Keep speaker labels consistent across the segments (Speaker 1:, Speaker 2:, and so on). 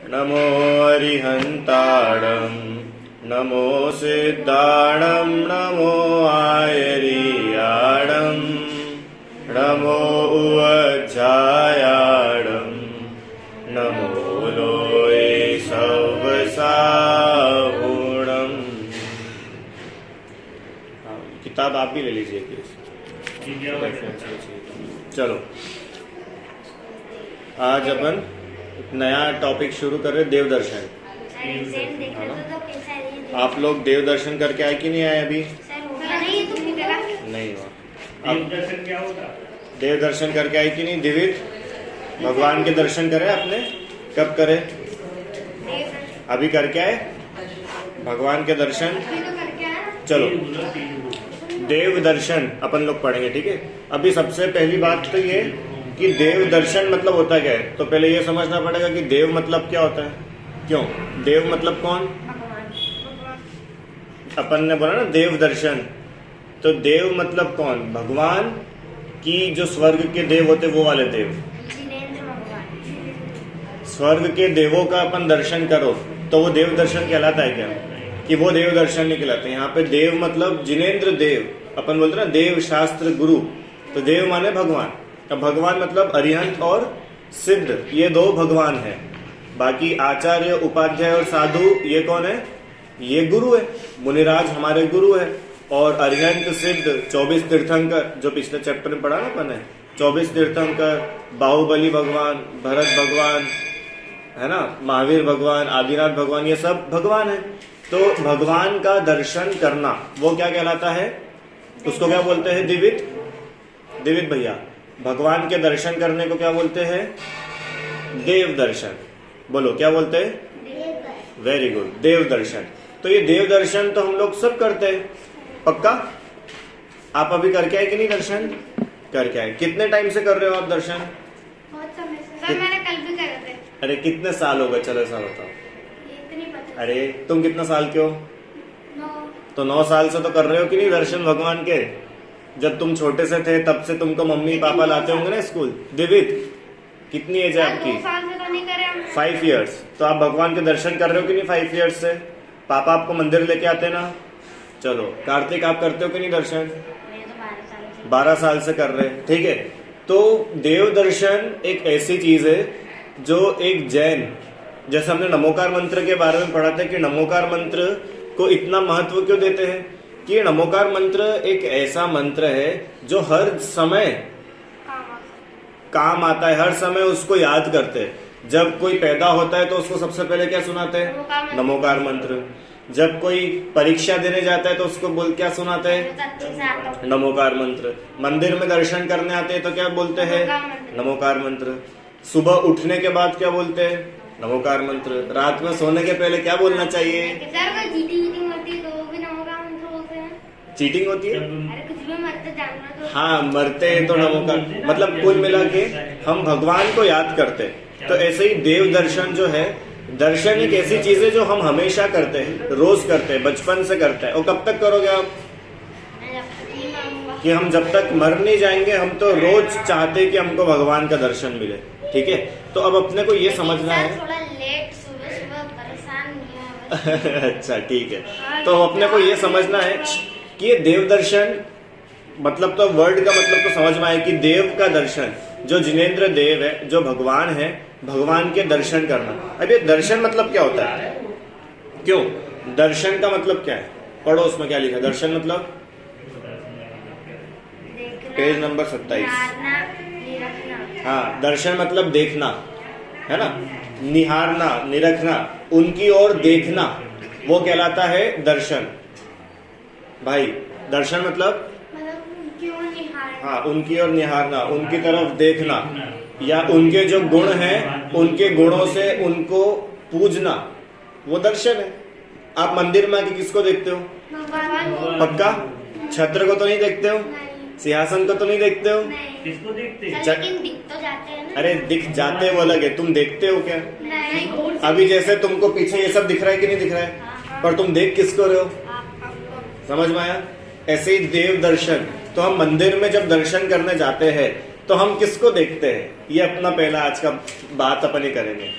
Speaker 1: नमो अरिहन्ताणं नमो सिद्धाणं नमो आयर्याणं नमो उवज्झायाणं नमो लोये सवसाहुणम्। किताब आप भी ले लीजिए प्लीज। चलो आज अपन नया टॉपिक शुरू कर रहे, देव दर्शन। आप लोग देव दर्शन करके आए कि नहीं आए अभी? नहीं हुआ।
Speaker 2: देव दर्शन क्या होता?
Speaker 1: देव दर्शन करके आए कि नहीं? दिव्य भगवान के दर्शन करे आपने? कब करे? अभी करके आए भगवान के दर्शन? चलो देव दर्शन अपन लोग पढ़ेंगे, ठीक है। अभी सबसे पहली बात तो ये कि देव दर्शन मतलब होता क्या है, तो पहले ये समझना पड़ेगा कि देव मतलब क्या होता है। क्यों देव मतलब कौन? अपन ने बोला ना देव दर्शन, तो देव मतलब कौन? भगवान की जो स्वर्ग के देव होते वो वाले देव। स्वर्ग के देवों का अपन दर्शन करो तो वो देव दर्शन कहलाता है क्या? कि वो देव दर्शन नहीं कहलाते। यहाँ पे देव मतलब जिनेंद्र देव, अपन बोलते ना देव शास्त्र गुरु, तो देव माने भगवान। अब भगवान मतलब अरिहंत और सिद्ध, ये दो भगवान है। बाकी आचार्य उपाध्याय और साधु ये कौन है? ये गुरु है। मुनिराज हमारे गुरु है। और अरिहंत सिद्ध 24 तीर्थंकर, जो पिछले चैप्टर में पढ़ा ना अपन है, 24 तीर्थंकर, बाहुबली भगवान, भरत भगवान है ना, महावीर भगवान, आदिनाथ भगवान, ये सब भगवान है। तो भगवान का दर्शन करना वो क्या कहलाता है? उसको क्या बोलते हैं? दिवित। दिवित भैया, भगवान के दर्शन करने को क्या बोलते हैं? देव दर्शन। बोलो क्या बोलते हैं? वेरी गुड, देव दर्शन। तो ये देव दर्शन तो हम लोग सब करते हैं, पक्का? आप अभी करके आए कि नहीं दर्शन? करके आए। कितने टाइम से कर रहे हो आप दर्शन?
Speaker 3: बहुत समय से सर, मैंने कल भी करे थे।
Speaker 1: अरे कितने साल हो गए? चलो ऐसा बताओ।
Speaker 3: इतनी पता।
Speaker 1: अरे तुम कितने साल के हो?
Speaker 3: 9।
Speaker 1: तो 9 साल से तो कर रहे हो कि नहीं दर्शन भगवान के? जब तुम छोटे से थे तब से तुमको मम्मी पापा लाते होंगे ना स्कूल। दिवित कितनी एज है आपकी?
Speaker 3: 2 साल से तो नहीं करे हम।
Speaker 1: 5 इयर्स। तो आप भगवान के दर्शन कर रहे हो कि नहीं 5 इयर्स से? पापा आपको मंदिर लेके आते ना? चलो कार्तिक आप करते हो कि नहीं दर्शन?
Speaker 3: मैं तो 12 साल से।
Speaker 1: 12 साल से कर रहे हैं, ठीक है। तो देव दर्शन एक ऐसी चीज है जो एक जैन, जैसे हमने नमोकार मंत्र के बारे में पढ़ा था कि नमोकार मंत्र को इतना महत्व क्यों देते हैं, कि नमोकार मंत्र एक ऐसा मंत्र है जो हर समय काम आता है, हर समय उसको याद करते हैं। जब कोई पैदा होता है तो उसको सबसे पहले क्या सुनाते हैं? नमोकार मंत्र। जब कोई परीक्षा देने जाता है तो उसको क्या सुनाते हैं? नमोकार मंत्र। मंदिर में दर्शन करने आते हैं तो क्या बोलते हैं? नमोकार मंत्र। सुबह उठने के बाद क्या बोलते हैं? नमोकार मंत्र। रात में सोने के पहले क्या बोलना चाहिए?
Speaker 3: सर कोई चीटिंग होती है तो वो भी नमोकार मंत्र बोलते हैं।
Speaker 1: चीटिंग होती है?
Speaker 3: अरे कुछ भी मरते जानवर तो।
Speaker 1: हाँ मरते हैं तो नमोकार, मतलब कुल मिला के हम भगवान को याद करते हैं। तो ऐसे ही देव दर्शन जो है, दर्शन एक ऐसी चीज है जो हम हमेशा करते हैं, रोज करते हैं, बचपन से करते हैं। और कब तक करोगे आप?
Speaker 3: मैं जब तक नहीं मानूंगा।
Speaker 1: कि हम जब तक मर नहीं जाएंगे, हम तो रोज चाहते हैं कि हमको भगवान का दर्शन मिले, ठीक है। तो अब अपने को ये समझना है
Speaker 3: थोड़ा लेट सुबह परेशान नहीं है।
Speaker 1: अच्छा ठीक है। तो अपने को ये समझना है कि ये देव दर्शन मतलब, तो वर्ड का मतलब तो समझ में आए कि देव का दर्शन, जो जिनेंद्र देव है, जो भगवान है, भगवान के दर्शन करना। अब ये दर्शन मतलब क्या होता है? क्यों दर्शन का मतलब क्या है? पढ़ो उसमें क्या लिखा है दर्शन मतलब। Page number 27। हाँ, दर्शन मतलब देखना है ना, निहारना, निरखना, उनकी ओर देखना, वो कहलाता है दर्शन। भाई दर्शन मतलब
Speaker 3: उनकी ओर निहारना।
Speaker 1: हाँ, उनकी ओर निहारना, उनकी तरफ देखना, या उनके जो गुण हैं उनके गुणों से उनको पूजना, वो दर्शन है। आप मंदिर में आके किसको देखते हो? पक्का? छत्र को तो नहीं देखते हो? सिंहासन को तो नहीं देखते हो?
Speaker 2: किसको देखते?
Speaker 3: लेकिन दिख तो जाते हैं ना।
Speaker 1: अरे दिख जाते वो लगे, तुम देखते हो क्या?
Speaker 3: नहीं।
Speaker 1: अभी जैसे तुमको पीछे ये सब दिख रहा है कि नहीं दिख रहा है, पर तुम देख किसको रहे हो? समझ में आया? ऐसे ही देव दर्शन, तो हम मंदिर में जब दर्शन करने जाते हैं तो हम किसको देखते हैं? ये अपना पहला आज का बात अपन ही करेंगे।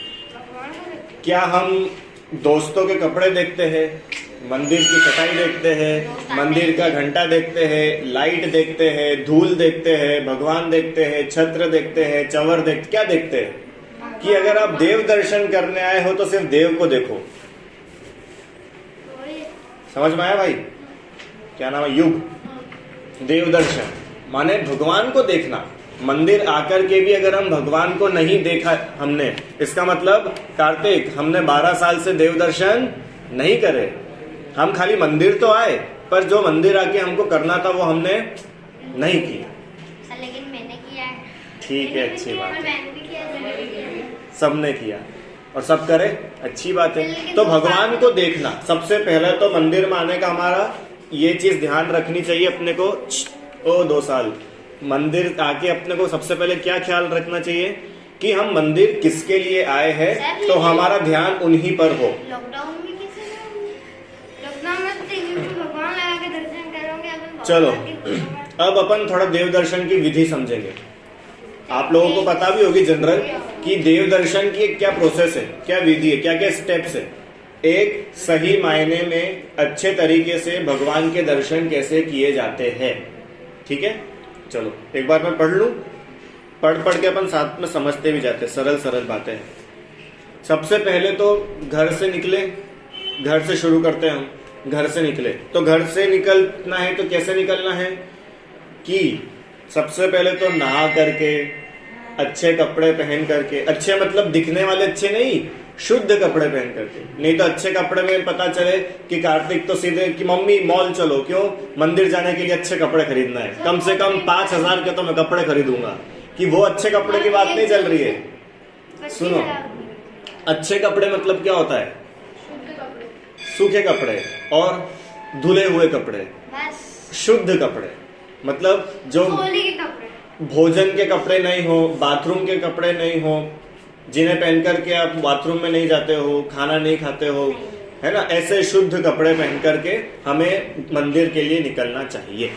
Speaker 3: भगवान को देखते
Speaker 1: क्या हम दोस्तों के कपड़े देखते हैं, मंदिर की चटाई देखते हैं, मंदिर का घंटा देखते हैं, लाइट देखते हैं, धूल देखते हैं, भगवान देखते हैं, छत्र देखते हैं, चंवर देखते, क्या देखते हैं? कि अगर आप देव दर्शन करने आए हो तो सिर्फ देव को देखो। समझ में आया भाई? क्या नाम है? युग देव दर्शन माने भगवान को देखना। मंदिर आकर के भी अगर हम भगवान को नहीं देखा हमने, इसका मतलब कार्तिक हमने 12 साल से देव दर्शन नहीं करे। हम खाली मंदिर तो आए, पर जो मंदिर आके हमको करना था वो हमने नहीं किया।
Speaker 3: सर लेकिन मैंने किया है।
Speaker 1: ठीक है, अच्छी बात है,
Speaker 3: मैंने भी किया, मैंने भी किया।
Speaker 1: सबने किया और सब करे, अच्छी बात है। तो भगवान को देखना सबसे पहले तो मंदिर में आने का हमारा ये चीज ध्यान रखनी चाहिए अपने को। 2 साल मंदिर आके अपने को सबसे पहले क्या ख्याल रखना चाहिए कि हम मंदिर किसके लिए आए हैं, तो हमारा ध्यान उन्हीं पर हो।
Speaker 3: लॉकडाउन में किसी ने लॉकडाउन में तो टीवी पे भगवान लगा के दर्शन करोगे। अपन
Speaker 1: चलो
Speaker 3: भगवान
Speaker 1: अब अपन थोड़ा देव दर्शन की विधि समझेंगे। आप लोगों को पता भी होगी जनरल कि देव दर्शन की क्या प्रोसेस है, क्या विधि है, क्या क्या स्टेप्स है। एक सही मायने में अच्छे तरीके से भगवान के दर्शन कैसे किए जाते हैं। ठीक है, चलो एक बार मैं पढ़ लूं, पढ़ पढ़ के अपन साथ में समझते भी जाते, सरल सरल बातें हैं। सबसे पहले तो घर से निकले, घर से शुरू करते हैं हम। घर से निकले तो घर से निकलना है तो कैसे निकलना है कि सबसे पहले तो नहा करके, अच्छे कपड़े पहन करके, अच्छे मतलब दिखने वाले अच्छे नहीं, शुद्ध कपड़े पहन करके। नहीं तो अच्छे कपड़े में पता चले कि कार्तिक तो सीधे कि मम्मी मॉल चलो, क्यों? मंदिर जाने के लिए अच्छे कपड़े खरीदना है, कम से कम 5,000 के तो मैं कपड़े खरीदूंगा। कि वो अच्छे कपड़े की बात नहीं चल रही है। सुनो, अच्छे कपड़े मतलब क्या होता है? सूखे कपड़े और धुले हुए कपड़े।
Speaker 3: बस
Speaker 1: शुद्ध कपड़े मतलब जो
Speaker 3: होली के कपड़े,
Speaker 1: भोजन के कपड़े नहीं हो, बाथरूम के कपड़े नहीं हो, जिन्हें पहन करके आप बाथरूम में नहीं जाते हो, खाना नहीं खाते हो, है ना। ऐसे शुद्ध कपड़े पहन करके हमें मंदिर के लिए निकलना चाहिए।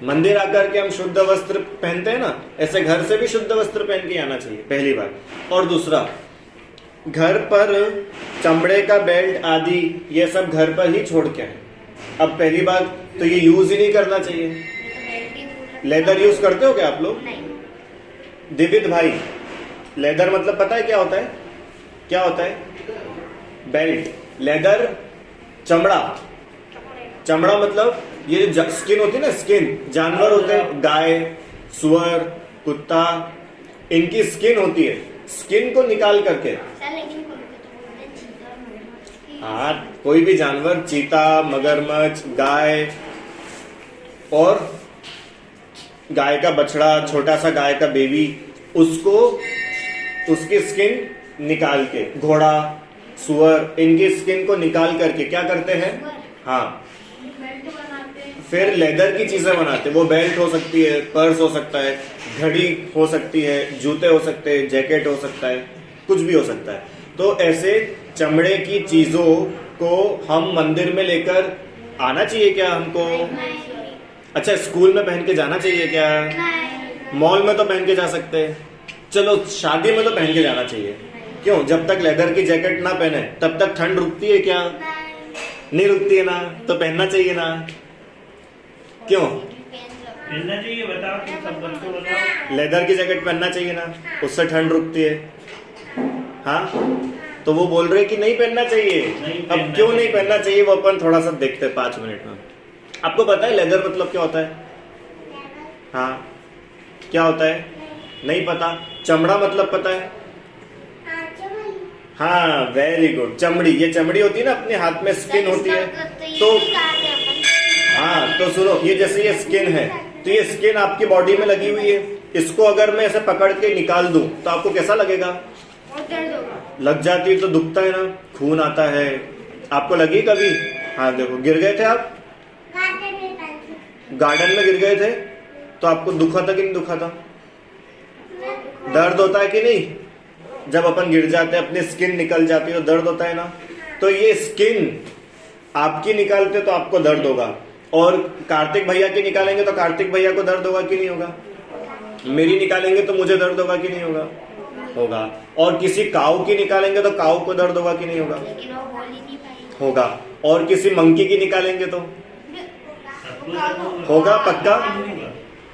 Speaker 1: मंदिर आकर के हम शुद्ध वस्त्र पहनते हैं ना, ऐसे घर से भी शुद्ध वस्त्र पहन के आना चाहिए, पहली बात। और दूसरा, घर पर चमड़े का बेल्ट आदि ये सब घर पर ही छोड़ के आए। अब पहली बात तो ये यूज ही नहीं करना चाहिए। लेदर यूज करते हो क्या आप लोग?
Speaker 3: नहीं।
Speaker 1: दिविद भाई, लेदर मतलब पता है क्या होता है? क्या होता है? बेल्ट, लेदर, चमड़ा। चमड़ा मतलब ये जो स्किन होती है ना, स्किन, जानवर होते हैं, गाय, सुअर, कुत्ता, इनकी स्किन होती है। स्किन को निकाल करके,
Speaker 3: सर लेकिन कोई तो बोलते हैं चीता और मगरमच्छ।
Speaker 1: हाँ, कोई भी जानवर, चीता, मगरमच्छ, गाय और गाय का बछड़ा, छोटा सा गाय का बेबी, उसको उसकी स्किन निकाल के, घोड़ा, सुअर, इनकी स्किन को निकाल करके क्या करते हैं? हाँ,
Speaker 3: बेल्ट बनाते हैं।
Speaker 1: फिर लेदर की चीजें बनाते हैं। वो बेल्ट हो सकती है, पर्स हो सकता है, घड़ी हो सकती है, जूते हो सकते हैं, जैकेट हो सकता है, कुछ भी हो सकता है। तो ऐसे चमड़े की चीजों को हम मंदिर में लेकर आना चाहिए क्या हमको? अच्छा, स्कूल में पहन के जाना चाहिए क्या? मॉल में तो पहन के जा सकते हैं, चलो शादी में तो पहन के जाना चाहिए। क्यों? जब तक लेदर की जैकेट ना पहने तब तक ठंड रुकती है क्या? नहीं रुकती है ना, तो पहनना चाहिए ना। क्यों?
Speaker 2: पहनना चाहिए, बताओ तुम सब बच्चों बताओ।
Speaker 1: लेदर की जैकेट पहनना चाहिए ना, उससे ठंड रुकती है। हाँ, तो वो बोल रहे कि नहीं पहनना चाहिए। अब क्यों नहीं पहनना चाहिए वो अपन थोड़ा सा देखते हैं 5 मिनट में। आपको पता है लेदर मतलब क्या होता है? हाँ, क्या होता है? नहीं पता। चमड़ा मतलब पता है? हाँ, वेरी गुड। चमड़ी, ये चमड़ी होती है ना, अपने हाथ में स्किन होती है। तो हाँ, तो सुनो, ये जैसे ये स्किन है, तो ये स्किन आपकी बॉडी में लगी हुई है। इसको अगर मैं ऐसे पकड़ के निकाल दूं तो आपको कैसा लगेगा? लग जाती है तो दुखता है ना, खून आता है। आपको लगी कभी? हाँ, देखो, गिर गए थे आप गार्डन में, गिर गए थे तो आपको दुखा था कि नहीं दुखा था? दर्द होता है कि नहीं? जब अपन गिर जाते हैं, अपनी स्किन निकल जाती है तो दर्द होता है ना। तो ये स्किन आपकी निकालते तो आपको दर्द होगा, और कार्तिक भैया की निकालेंगे तो कार्तिक भैया को दर्द होगा कि नहीं होगा? मेरी निकालेंगे तो मुझे दर्द होगा कि नहीं होगा? होगा। और किसी काऊ की निकालेंगे तो काऊ को दर्द होगा कि नहीं होगा?
Speaker 3: लेकिन वो बोल ही नहीं पाई।
Speaker 1: होगा। और किसी मंकी की निकालेंगे तो होगा पक्का।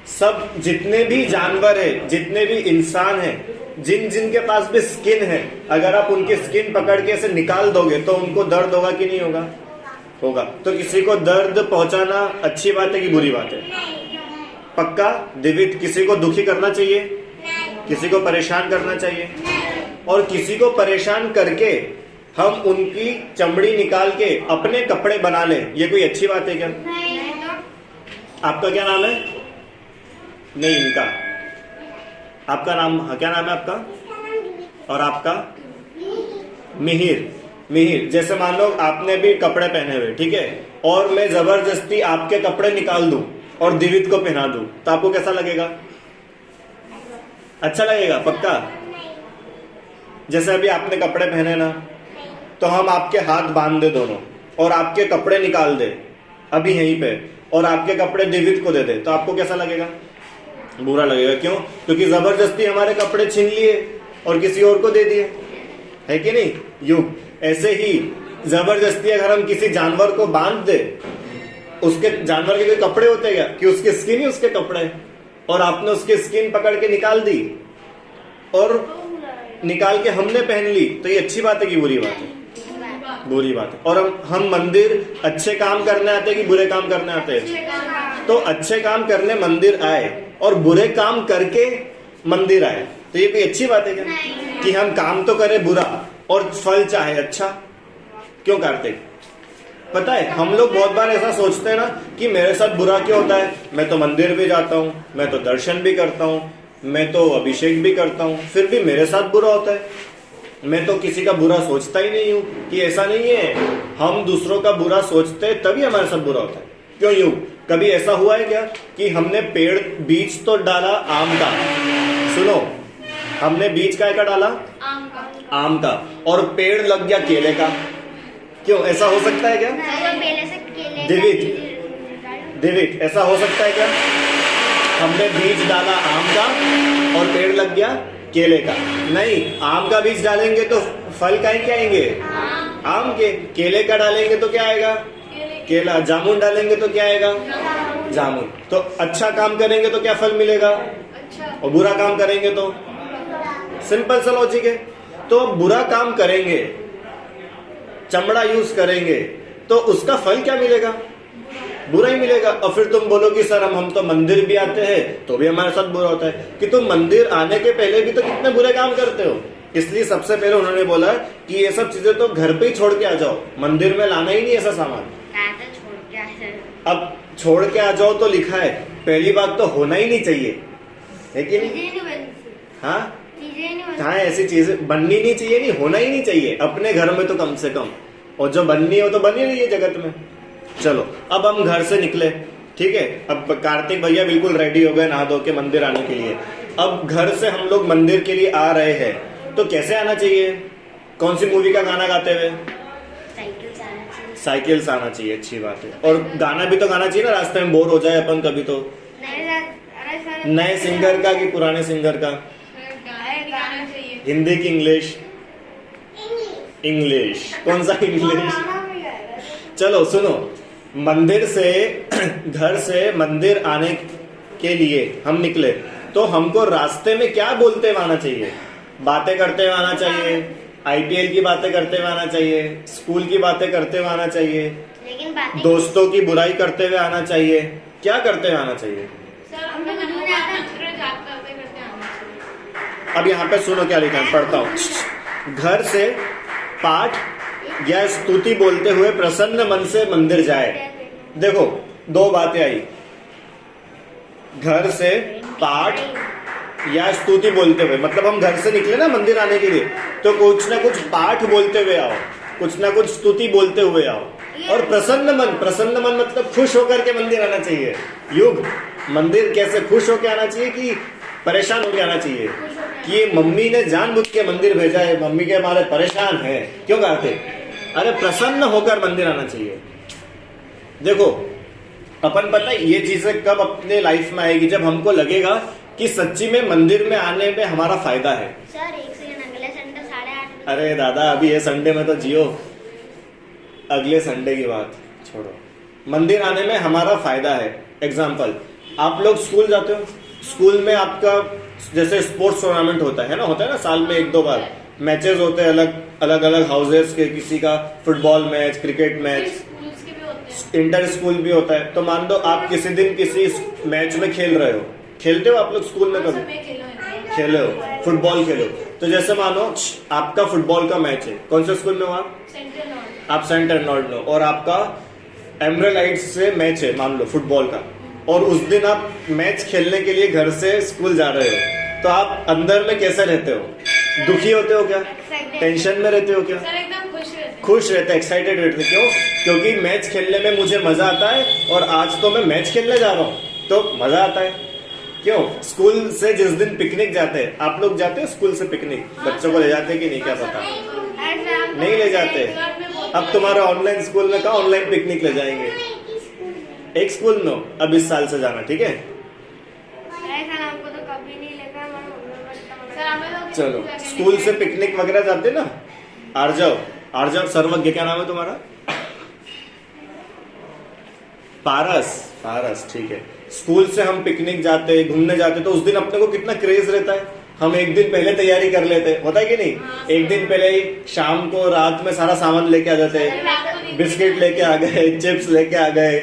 Speaker 1: सब जितने भी जानवर है, जितने भी इंसान हैं, जिन जिन के पास भी स्किन है, अगर आप उनकी स्किन पकड़ के ऐसे निकाल दोगे तो उनको दर्द होगा कि नहीं होगा? होगा। तो किसी को दर्द पहुंचाना अच्छी बात है कि बुरी बात है? पक्का। दिवित, किसी को दुखी करना चाहिए? किसी को परेशान करना चाहिए? और किसी को परेशान करके हम उनकी चमड़ी निकाल के अपने कपड़े बना ले, ये कोई अच्छी बात है क्या? आपका क्या नाम है? नहीं, इनका। आपका नाम क्या नाम है आपका? और आपका? मिहिर। मिहिर, जैसे मान लो आपने भी कपड़े पहने हुए, ठीक है, और मैं जबरदस्ती आपके कपड़े निकाल दूं और दिवित को पहना दूं, तो आपको कैसा लगेगा? अच्छा लगेगा पक्का। जैसे अभी आपने कपड़े पहने ना, तो हम आपके हाथ बांध दे दोनों और आपके कपड़े निकाल दे अभी यहीं पे, और आपके कपड़े दिवित को दे दे, तो आपको कैसा लगेगा? बुरा लगेगा। क्यों? क्योंकि जबरदस्ती हमारे कपड़े छीन लिए और किसी और को दे दिए, है कि नहीं? युग ऐसे ही जबरदस्ती अगर हम किसी जानवर को बांध दे, उसके जानवर के कोई कपड़े होते क्या कि उसकी स्किन ही उसके कपड़े, और आपने उसकी स्किन पकड़ के निकाल दी और निकाल के हमने पहन ली, तो ये अच्छी बात है कि बुरी बात है? बुरी बात है। और हम मंदिर अच्छे काम करने आते हैं कि बुरे काम करने आते हैं? तो अच्छे काम करने मंदिर आए और बुरे काम करके मंदिर आए, तो ये कोई अच्छी बात है क्या? कि हम काम तो करें बुरा और फल चाहे अच्छा। क्यों कार्तिक? पता है हम लोग बहुत बार ऐसा सोचते हैं ना कि मेरे साथ बुरा क्यों होता है, मैं तो मंदिर भी जाता हूँ, मैं तो दर्शन भी करता हूँ, मैं तो अभिषेक भी करता हूँ, फिर भी मेरे साथ बुरा होता है। मैं तो किसी का बुरा सोचता ही नहीं हूँ। कि ऐसा नहीं है, हम दूसरों का बुरा सोचते हैं तभी हमारे साथ बुरा होता है। क्यों यूं? कभी ऐसा हुआ है क्या कि हमने पेड़ बीज तो डाला आम का, सुनो, हमने बीज काय का डाला? आम का, और पेड़ लग गया केले का। क्यों? ऐसा हो सकता है क्या? दिवित, ऐसा हो सकता है क्या? हमने बीज डाला आम का और पेड़ लग गया केले का? नहीं, आम का बीज डालेंगे तो फल काहे के आएंगे? आम के। केले का डालेंगे तो क्या आएगा? केला। जामुन डालेंगे तो क्या आएगा? जामुन। तो अच्छा काम करेंगे तो क्या फल मिलेगा? और बुरा काम करेंगे तो? सिंपल सा लॉजिक है। तो बुरा काम करेंगे, चमड़ा यूज करेंगे, तो उसका फल क्या मिलेगा? बुरा ही मिलेगा। और फिर तुम बोलो कि सर हम तो मंदिर भी आते हैं तो भी हमारे साथ बुरा होता है, कि तुम मंदिर आने के पहले भी तो कितने बुरे काम करते हो। इसलिए सबसे पहले उन्होंने बोला कि ये सब चीजें तो घर पे ही छोड़ के आ जाओ, मंदिर में लाना ही नहीं ऐसा सामान। अब छोड़ के आ जाओ तो लिखा है, पहली बात तो होना ही नहीं चाहिए, है कि नहीं? हाँ, ऐसी चीजें बननी नहीं चाहिए, नहीं होना ही नहीं चाहिए अपने घर में तो कम से कम, और जो बननी हो तो बनी रही है जगत में। चलो अब हम घर से निकले, ठीक है, अब कार्तिक भैया बिल्कुल रेडी हो गए नहा धो के मंदिर आने के लिए। अब घर से हम लोग मंदिर के लिए आ रहे हैं तो कैसे आना चाहिए? कौन सी मूवी का गाना गाते हुए? साइकिल से आना चाहिए। अच्छी बात है। और गाना भी तो गाना चाहिए ना, रास्ते में बोर हो जाए अपन कभी तो। नए सिंगर का कि पुराने सिंगर का? हिंदी की इंग्लिश? इंग्लिश। कौन सा इंग्लिश? चलो सुनो, मंदिर से घर से मंदिर आने के लिए हम निकले तो हमको रास्ते में क्या बोलते हुए आना चाहिए? बातें करते हुए आना चाहिए, आईपीएल की बातें करते हुए आना चाहिए, स्कूल की बातें करते हुए आना चाहिए, लेकिन दोस्तों की बुराई करते हुए आना चाहिए, क्या करते हुए आना चाहिए? अब यहाँ पे सुनो क्या लिखा है, पढ़ता हूँ। घर से पाठ या स्तुति बोलते हुए प्रसन्न मन से मंदिर जाए। देखो दो बातें आई, घर से पाठ या स्तुति बोलते हुए, मतलब हम घर से निकले ना मंदिर आने के लिए तो कुछ ना कुछ पाठ बोलते हुए आओ, कुछ ना कुछ स्तुति बोलते हुए आओ। और प्रसन्न मन मतलब खुश होकर के मंदिर आना चाहिए। युग, मंदिर कैसे खुश होकर आना चाहिए कि परेशान होकर आना चाहिए? कि ये मम्मी ने जानबूझ के मंदिर भेजा है, मम्मी के हमारे परेशान है, क्यों कहते? अरे प्रसन्न होकर मंदिर आना चाहिए। देखो अपन पता है ये चीजें कब अपने लाइफ में आएगी, जब हमको लगेगा कि सच्ची में मंदिर में आने में हमारा फायदा है।
Speaker 3: सर एक सेकंड, अगला
Speaker 1: अरे दादा अभी ये संडे में तो जियो, अगले संडे की बात छोड़ो। मंदिर आने में हमारा फायदा है। एग्जाम्पल, आप लोग स्कूल जाते हो, स्कूल में आपका जैसे स्पोर्ट्स टूर्नामेंट होता है ना साल में 1-2 बार मैचेस होते हैं अलग अलग हाउसेस के, किसी का football match, cricket match,
Speaker 3: schools के भी होते हैं।
Speaker 1: इंटर स्कूल भी होता है। तो मान लो आप किसी दिन किसी मैच में खेल रहे हो, खेलते हो आप लोग स्कूल में कभी? खेले हो, फुटबॉल खेलो। तो जैसे मानो आपका फुटबॉल का मैच है, कौन से स्कूल में हो आप? आप सेंट अर्नोल्ड में, और आपका एमराल्ड्स से मैच है मान लो फुटबॉल का, और उस दिन आप मैच खेलने के लिए घर से स्कूल जा रहे हो, तो आप अंदर में कैसे रहते हो? दुखी होते हो क्या? टेंशन में रहते हो क्या?
Speaker 3: सर एकदम
Speaker 1: खुश रहते, एक्साइटेड रहते। क्यों? क्योंकि मैच खेलने में मुझे मजा आता है, और आज तो मैं मैच खेलने जा रहा हूँ तो मजा आता है। क्यों? स्कूल से जिस दिन पिकनिक जाते हैं, आप लोग जाते हो स्कूल से पिकनिक? बच्चों को ले जाते कि नहीं, क्या पता? नहीं ले जाते। अब तुम्हारा ऑनलाइन स्कूल में कहा ऑनलाइन पिकनिक ले जाएंगे? एक स्कूल में हो, अब इस साल से जाना, ठीक है? चलो स्कूल से पिकनिक वगैरह जाते ना, आर्जव सर्वज्ञ, क्या नाम है तुम्हारा? पारस, ठीक है। स्कूल से हम पिकनिक जाते, घूमने जाते, तो उस दिन अपने को कितना क्रेज रहता है। हम एक दिन पहले तैयारी कर लेते, होता है कि नहीं? एक दिन पहले ही शाम को रात में सारा सामान लेके आ जाते, बिस्किट लेके आ गए, चिप्स लेके आ गए,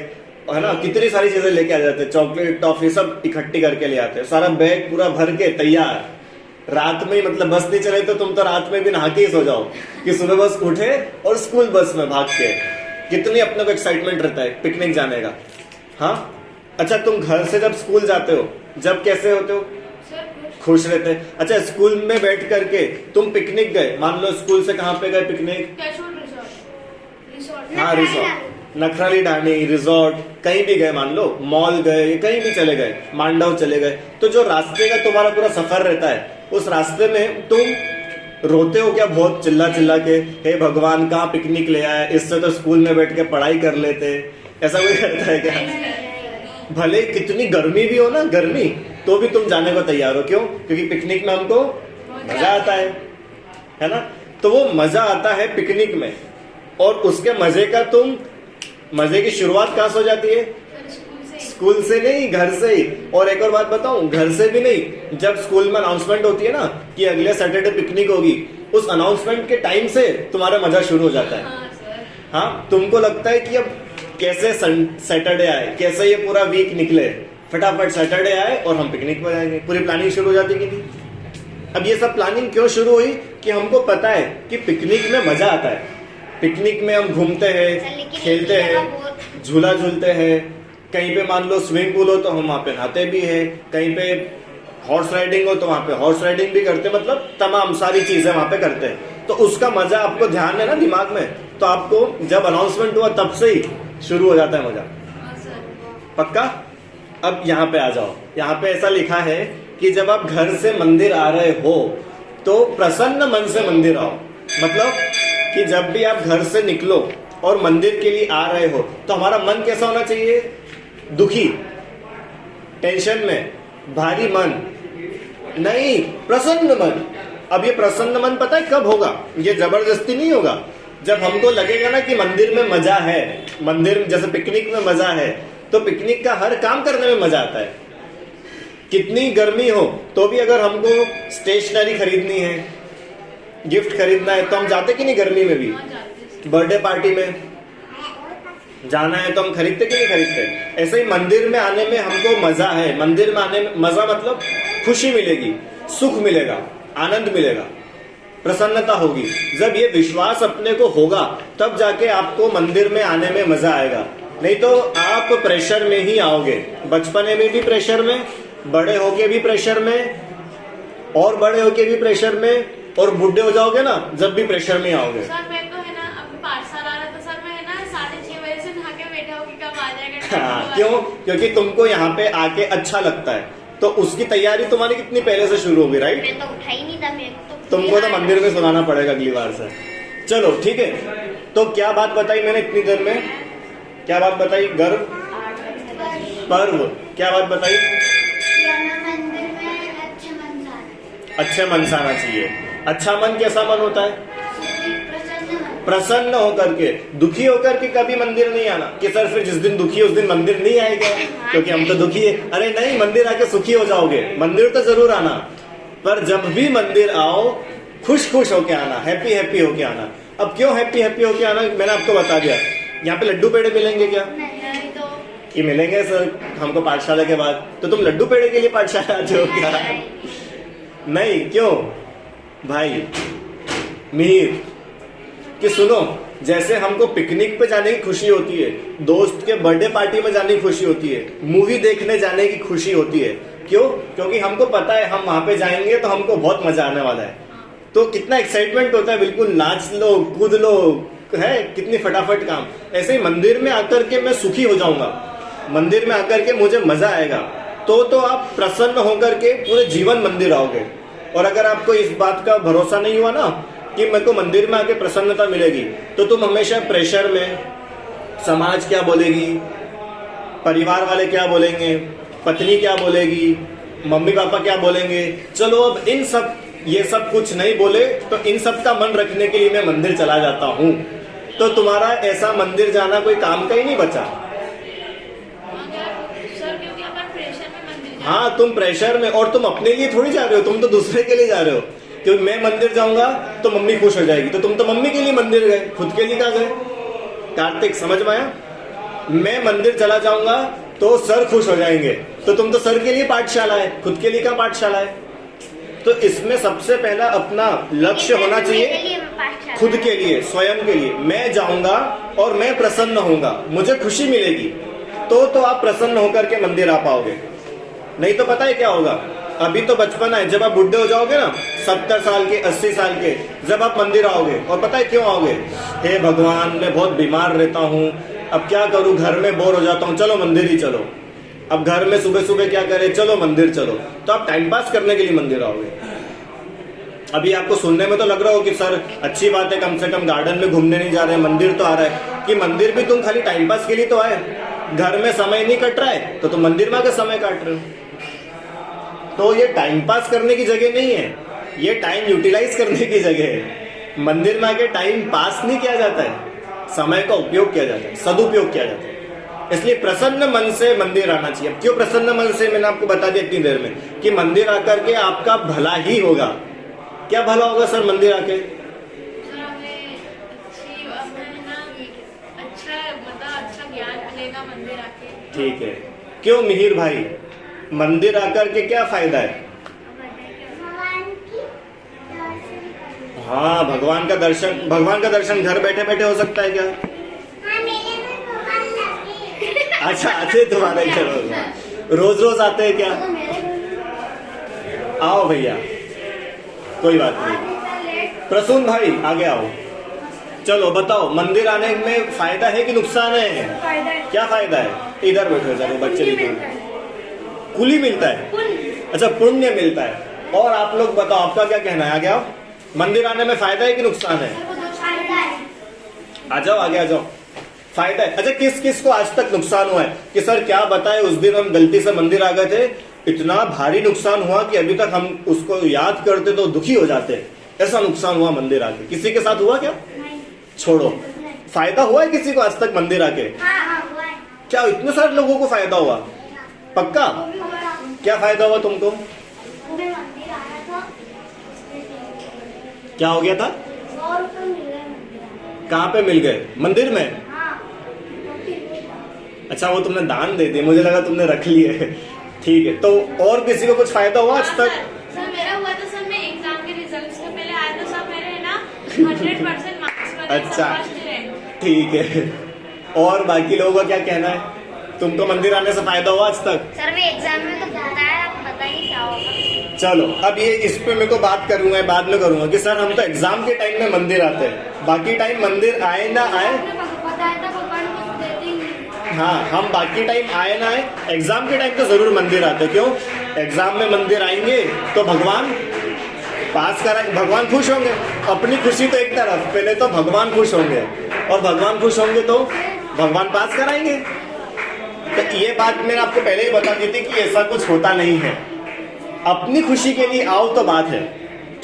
Speaker 1: है ना, कितनी सारी चीजें लेके आ जाते, चॉकलेट, टॉफी सब इकट्ठी करके ले आते, सारा बैग पूरा भर के तैयार। रात में ही, मतलब बस नहीं चले तो तुम तो रात में भी नहा के ही सो जाओ कि सुबह बस उठे और स्कूल बस में भाग के। कितनी अपने को एक्साइटमेंट रहता है पिकनिक जाने का। हाँ, अच्छा तुम घर से जब स्कूल जाते हो, जब कैसे होते हो? खुश रहते। अच्छा स्कूल में बैठ करके तुम पिकनिक गए, मान लो स्कूल से कहाँ पे गए पिकनिक? हाँ रिसोर्ट, नखराली ढाणी, रिजॉर्ट, कहीं भी गए, मान लो मॉल गए, कहीं भी चले गए, मांडव चले गए, तो जो रास्ते का तुम्हारा पूरा सफर रहता है, उस रास्ते में तुम रोते हो क्या बहुत चिल्ला चिल्ला के, हे भगवान कहाँ पिकनिक ले आए, इससे तो स्कूल में बैठ के पढ़ाई कर लेते? ऐसा कोई करता है क्या? भले कितनी गर्मी भी हो ना, गर्मी, तो भी तुम जाने को तैयार हो। क्यों? क्योंकि पिकनिक में हमको मजा आता है ना? तो वो मजा आता है पिकनिक में, और उसके मजे की शुरुआत कहाँ से हो जाती है? स्कूल से नहीं, घर से ही। और एक और बात बताऊं, घर से भी नहीं, जब स्कूल में अनाउंसमेंट होती है ना कि अगले सैटरडे पिकनिक होगी, उस अनाउंसमेंट के टाइम से तुम्हारा मजा शुरू हो जाता है। हाँ, तुमको लगता है कि अब कैसे सैटरडे आए, कैसे ये पूरा वीक निकले, फटाफट सैटरडे आए और हम पिकनिक पर जाएंगे, पूरी प्लानिंग शुरू हो जाती कि नहीं? अब ये सब प्लानिंग क्यों शुरू हुई? कि हमको पता है कि पिकनिक में मजा आता है, पिकनिक में हम घूमते हैं, खेलते हैं, झूला झूलते हैं, कहीं पे मान लो स्विमिंग पूल हो तो हम वहाँ पे नहाते भी हैं, कहीं पे हॉर्स राइडिंग हो तो वहाँ पे हॉर्स राइडिंग भी करते, मतलब तमाम सारी चीजें वहाँ पे करते हैं। तो उसका मजा आपको ध्यान है ना दिमाग में, तो आपको जब अनाउंसमेंट हुआ तब से ही शुरू हो जाता है मजा। पक्का? अब यहाँ पे आ जाओ, यहाँ पे ऐसा लिखा है कि जब आप घर से मंदिर आ रहे हो तो प्रसन्न मन से मंदिर आओ। मतलब कि जब भी आप घर से निकलो और मंदिर के लिए आ रहे हो तो हमारा मन कैसा होना चाहिए? दुखी, टेंशन में, भारी मन नहीं, प्रसन्न मन। अब ये प्रसन्न मन पता है कब होगा? ये जबरदस्ती नहीं होगा। जब हमको लगेगा ना कि मंदिर में मजा है, मंदिर जैसे पिकनिक में मजा है, तो पिकनिक का हर काम करने में मजा आता है। कितनी गर्मी हो तो भी अगर हमको स्टेशनरी खरीदनी है, गिफ्ट खरीदना है, तो हम जाते कि नहीं गर्मी में भी? बर्थडे पार्टी में जाना है तो हम खरीदते कि नहीं खरीदते? ऐसे ही मंदिर में आने में हमको मजा है। मंदिर में आने में मजा मतलब खुशी मिलेगी, सुख मिलेगा, आनंद मिलेगा, प्रसन्नता होगी। जब ये विश्वास अपने को होगा तब जाके आपको मंदिर में आने में मजा आएगा। नहीं तो आप प्रेशर में ही आओगे, बचपने में भी प्रेशर में, बड़े होके भी प्रेशर में, और बड़े होके भी प्रेशर में, और बुढ़े हो जाओगे ना जब भी प्रेशर में आओगे।
Speaker 4: सर मैं तो है ना अभी 5 साल आ रहा था सर, मैं है ना 6:30 बजे से नहा के बैठा हूँ कि कब आ जाएगा।
Speaker 1: हाँ, क्यों? क्योंकि तुमको यहाँ पे आके अच्छा लगता है, तो उसकी तैयारी तुम्हारी कितनी पहले से शुरू होगी, राइट?
Speaker 3: मैं तो उठा ही नहीं था, मेरे को
Speaker 1: तुमको तो मंदिर में सुनाना पड़ेगा अगली बार से। चलो ठीक है, तो क्या बात बताई मैंने इतनी देर में? क्या बात बताई? गर्व, पर्व, क्या बात बताई?
Speaker 3: मंदिर में अच्छे मन से
Speaker 1: अच्छे मन से आना चाहिए। अच्छा मन कैसा मन होता है?
Speaker 3: प्रसन्न मन।
Speaker 1: प्रसन्न होकर के। दुखी होकर के कभी मंदिर नहीं आना कि सर फिर जिस दिन दुखी उस दिन मंदिर नहीं आएगा क्योंकि हम तो दुखी है। अरे नहीं, मंदिर आके सुखी हो जाओगे। मंदिर तो जरूर आना, पर जब भी मंदिर आओ खुश खुश होके आना, हैप्पी हैप्पी होके आना। अब क्यों हैप्पी हैप्पी होके आना, मैंने आपको बता दिया। यहाँ पे लड्डू पेड़े मिलेंगे क्या?
Speaker 4: नहीं तो
Speaker 1: कि मिलेंगे सर हमको पाठशाला के बाद। तो तुम लड्डू पेड़े के लिए पाठशाला आते हो क्या? नहीं, क्यों भाई मीर कि सुनो, जैसे हमको पिकनिक पे जाने की खुशी होती है, दोस्त के बर्थडे पार्टी में जाने की खुशी होती है, मूवी देखने जाने की खुशी होती है, क्यों? क्योंकि हमको पता है हम वहां पे जाएंगे तो हमको बहुत मजा आने वाला है। तो कितना एक्साइटमेंट होता है, बिल्कुल नाच लो कूद लो, है कितनी फटाफट काम। ऐसे ही मंदिर में आकर के मैं सुखी हो जाऊंगा, मंदिर में आकर के मुझे मजा आएगा, तो आप प्रसन्न होकर के पूरे जीवन मंदिर आओगे। और अगर आपको इस बात का भरोसा नहीं हुआ ना कि मेरे को मंदिर में आके प्रसन्नता मिलेगी, तो तुम हमेशा प्रेशर में, समाज क्या बोलेगी, परिवार वाले क्या बोलेंगे, पत्नी क्या बोलेगी, मम्मी पापा क्या बोलेंगे, चलो अब इन सब, ये सब कुछ नहीं बोले तो इन सब का मन रखने के लिए मैं मंदिर चला जाता हूँ। तो तुम्हारा ऐसा मंदिर जाना कोई काम का ही नहीं बचा।
Speaker 4: सर क्योंकि अपन प्रेशर में मंदिर
Speaker 1: हाँ, तुम प्रेशर में, और तुम अपने लिए थोड़ी जा रहे हो, तुम तो दूसरे के लिए जा रहे हो। क्योंकि मैं मंदिर जाऊंगा तो मम्मी खुश हो जाएगी, तो तुम तो मम्मी के लिए मंदिर गए, खुद के लिए कहाँ गए? कार्तिक समझ में आया? मैं मंदिर चला जाऊंगा तो सर खुश हो जाएंगे, तो तुम तो सर के लिए पाठशाला है, खुद के लिए क्या पाठशाला है? तो इसमें सबसे पहला अपना लक्ष्य होना चाहिए खुद के लिए, स्वयं के लिए। मैं जाऊंगा और मैं प्रसन्न होऊंगा, मुझे खुशी मिलेगी, तो आप प्रसन्न होकर के मंदिर आ पाओगे। नहीं तो पता है क्या होगा, अभी तो बचपन है, जब आप बुढ़े हो जाओगे ना 70 साल के 80 साल के, जब आप मंदिर आओगे, और पता है क्यों आओगे? हे भगवान, मैं बहुत बीमार रहता हूँ, अब क्या करूँ, घर में बोर हो जाता हूँ, चलो मंदिर ही चलो। अब घर में सुबह सुबह क्या करें, चलो मंदिर चलो। तो आप टाइम पास करने के लिए मंदिर आओगे। अभी आपको सुनने में तो लग रहा हो कि सर अच्छी बात है, कम से कम गार्डन में घूमने नहीं जा रहे हैं, मंदिर तो आ रहा है। कि मंदिर भी तुम खाली टाइम पास के लिए तो आए, घर में समय नहीं कट रहा है तो तुम मंदिर में आकर समय काट रहे हो। तो ये टाइम पास करने की जगह नहीं है, ये टाइम यूटिलाइज करने की जगह है। मंदिर में आके टाइम पास नहीं किया जाता है, समय का उपयोग किया जाता है, सदुपयोग किया जाता है। इसलिए प्रसन्न मन से मंदिर आना चाहिए। क्यों प्रसन्न मन से, मैंने आपको बता दिया इतनी देर में कि मंदिर आकर के आपका भला ही होगा। क्या भला होगा सर मंदिर आके?
Speaker 4: सर हमें अच्छा ज्ञान मिलेगा मंदिर आके।
Speaker 1: ठीक है, क्यों मिहिर भाई, मंदिर आकर के क्या फायदा है? हाँ, भगवान का दर्शन। भगवान का दर्शन घर बैठे बैठे हो सकता है क्या? अच्छा, आते तुम्हारे घर रोज रोज आते हैं क्या? आओ भैया, कोई बात नहीं। प्रसून भाई आगे आओ, चलो बताओ, मंदिर आने में फायदा है कि नुकसान है?
Speaker 3: फायदा है।
Speaker 1: क्या फायदा है? इधर बैठो, चलो बच्चे लिखो। कुली मिलता है, अच्छा पुण्य मिलता है। और आप लोग बताओ, आपका क्या कहना है? आगे आओ, मंदिर आने में फायदा है कि नुकसान है? आ जाओ आगे, आ जाओ। फायदा है। अच्छा, किस किस को आज तक नुकसान हुआ है कि सर क्या बताए, उस दिन हम गलती से मंदिर आ गए थे, इतना भारी नुकसान हुआ कि अभी तक हम उसको याद करते तो दुखी हो जाते, ऐसा नुकसान हुआ मंदिर आके। किसी के साथ हुआ क्या? छोड़ो, फायदा हुआ है किसी को आज तक मंदिर आके? क्या इतने सारे लोगों को फायदा हुआ? पक्का? क्या फायदा हुआ तुमको? क्या हो गया था?
Speaker 3: 100 रुपए मिल गए मंदिर।
Speaker 1: कहाँ पे मिल गए? मंदिर में? अच्छा, वो तुमने दान दे दिए, मुझे लगा तुमने रख लिए। ठीक है, तो और किसी को कुछ फायदा हुआ आज तक?
Speaker 4: सर मेरा हुआ था सर, मैं एग्जाम के रिजल्ट से पहले आया था सर, मेरे है ना 100% मार्क्स बने।
Speaker 1: अच्छा, ठीक है। और बाकी लोगों का क्या कहना है? तुमको मंदिर आने से फायदा हुआ आज तक?
Speaker 3: सर मैं एग्जाम में तो बताया, आपको पता ही क्या होगा।
Speaker 1: चलो, अब ये इस पे मेरे को बात करूंगा, बाद में करूंगा कि सर हम तो एग्जाम के टाइम में मंदिर आते हैं, बाकी टाइम मंदिर आए ना आए,
Speaker 3: बताया था भगवान को देते ही नहीं।
Speaker 1: हाँ, हम बाकी टाइम आए ना आए, एग्जाम के टाइम तो जरूर मंदिर आते। क्यों? एग्जाम में मंदिर आएंगे तो भगवान पास कराएंगे, भगवान खुश होंगे। अपनी खुशी तो एक तरफ, पहले तो भगवान खुश होंगे, और भगवान खुश होंगे तो भगवान पास कराएंगे। तो ये बात मैंने आपको पहले ही बता दी थी कि ऐसा कुछ होता नहीं है। अपनी खुशी के लिए आओ तो बात है,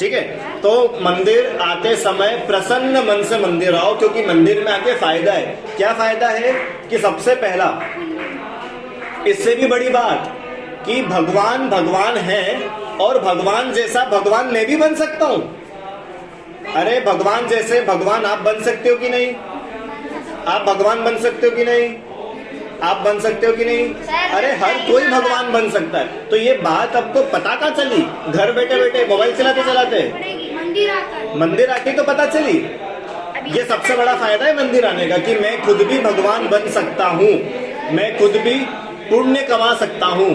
Speaker 1: ठीक है। तो मंदिर आते समय प्रसन्न मन से मंदिर आओ, क्योंकि मंदिर में आके फायदा है। क्या फायदा है कि सबसे पहला, इससे भी बड़ी बात कि भगवान भगवान है और भगवान जैसा भगवान मैं भी बन सकता हूं। अरे भगवान जैसे भगवान आप बन सकते हो कि नहीं? आप भगवान बन सकते हो कि नहीं? आप बन सकते हो कि नहीं? अरे हर कोई भगवान बन सकता है। तो ये बात आपको पता कहाँ चली? घर बैठे बैठे मोबाइल चलाते चलाते मंदिर आके तो पता चली। ये सबसे बड़ा फायदा है मंदिर आने का कि मैं खुद भी भगवान बन सकता हूँ, मैं खुद भी पुण्य कमा सकता हूँ,